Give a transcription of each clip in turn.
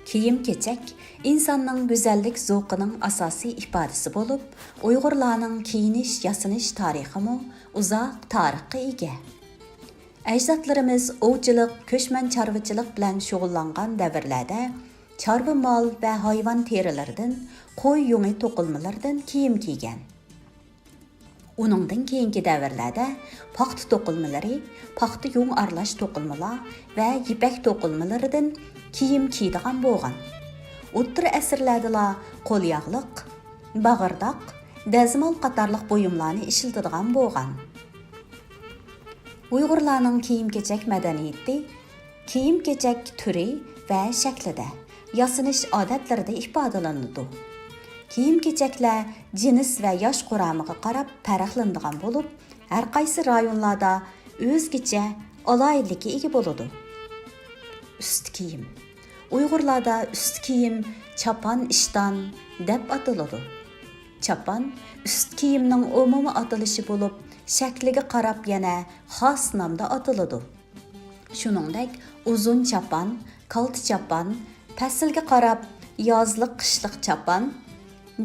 Kiyim-keçək insanның güzəllik zövqінің asasi ifadəsi olub, Uyğurlarning kiyinish, yasinish tariximi uzaq tarixqa ega. Ajdodlarimiz ovchilik, ko'chman chorvachilik bilan shug'ullangan davrlarda chorva mol va hayvon terilaridan, qo'y yungi to'qilmalaridan kiyim kiygan. Uningdan keyingi davrlarda paxta to'qilmalari, paxta yung aralash to'qilmalar va yipak to'qilmalaridan kiyim kiydigan bo'lgan. O'ttir asrlarda qo'lyog'liq, bag'irdoq, dazmol qatorliq buyumlarni ishlatadigan bo'lgan. Uyg'urlarning kiyim-kechak madaniyati kiyim-kechak turi va shaklida, yasinish odatlarida ifodalanadi. Kiyim-kechaklar jins va yosh quramiga qarab farqlanadigan bo'lib, har qaysi rayonlarda o'zgacha alohidlikka ega bo'ladi. Üst kiyim. Uyg'urlarda üst kiyim chapan ishton deb ataladi. Chapan üst kiyimning umumiy atalishi bo'lib, shakliga qarab yana xos nomda ataladi. Shuningdek, uzun chapan, kalta chapan, faslga qarab yozliq qishliq chapan,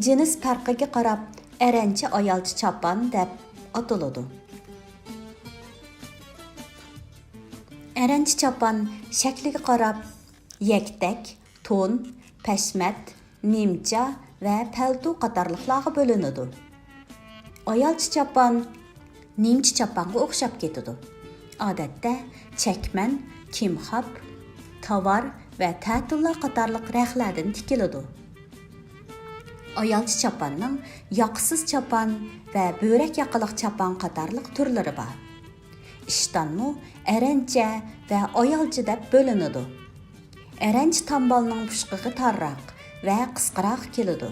jins farqiga qarab aranchi ayolchi chapan deb ataladi. Aranchi chapan shakliga qarab yaktak, to'n, pashmat, nimcha va palto qatorliqlarga bo'linadi. Ayolchi chapan nimcha chapanga o'xshab ketadi. Odatda chakman, kimxab, tovar va ta'tillar qatorliq raqlardan tikiladi. Ayolchi chapanning yoqsiz chapan va bo'rak yaqiliq chapan qatorliq turlari bor. Ishtonmi arancha va ayolchi deb bo'linadi. Aranchi tambalning pushqig'i tarroq va qisqaroq keladi.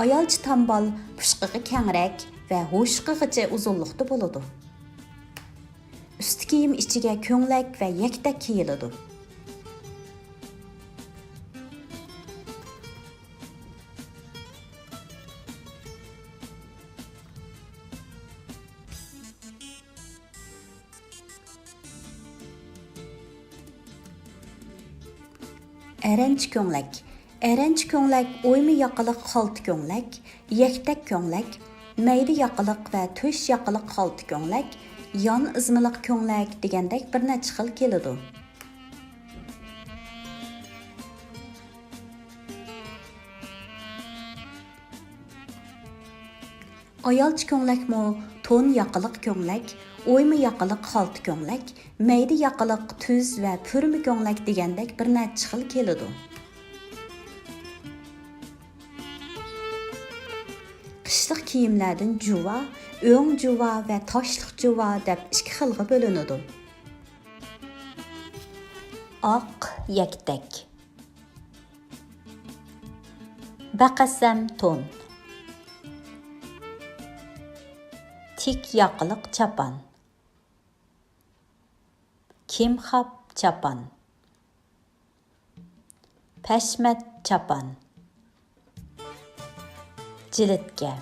Ayolchi tambal pushqig'i kengroq va ho'shqig'icha uzunlikda bo'ladi. Üst kiyim ichiga ko'nglak va yaktak kiyiladi. Aranchi ko'nglak. Aranchi ko'nglak o'ymi yaqiliq xalta ko'nglak, yaktak ko'nglak, mayda yaqiliq va to'sh yaqiliq xalta ko'nglak, yon izmiliq ko'nglak degandek bir necha xil keladi. Ayolchi ko'nglakmi to'n yaqiliq ko'nglak, o'ymi yaqiliq xalta ko'nglak, mayda yaqiliq tuz va purmi ko'nglak degandek bir necha xil keladi. Qishliq kiyimlardan juva, o'ng juva va toshliq juva deb ikki xilga bo'linadi. Oq yaktak. Baqasam to'n. Tik yaqiliq chapan. Kimxab chapan. Pashmat chapan. Jilitga.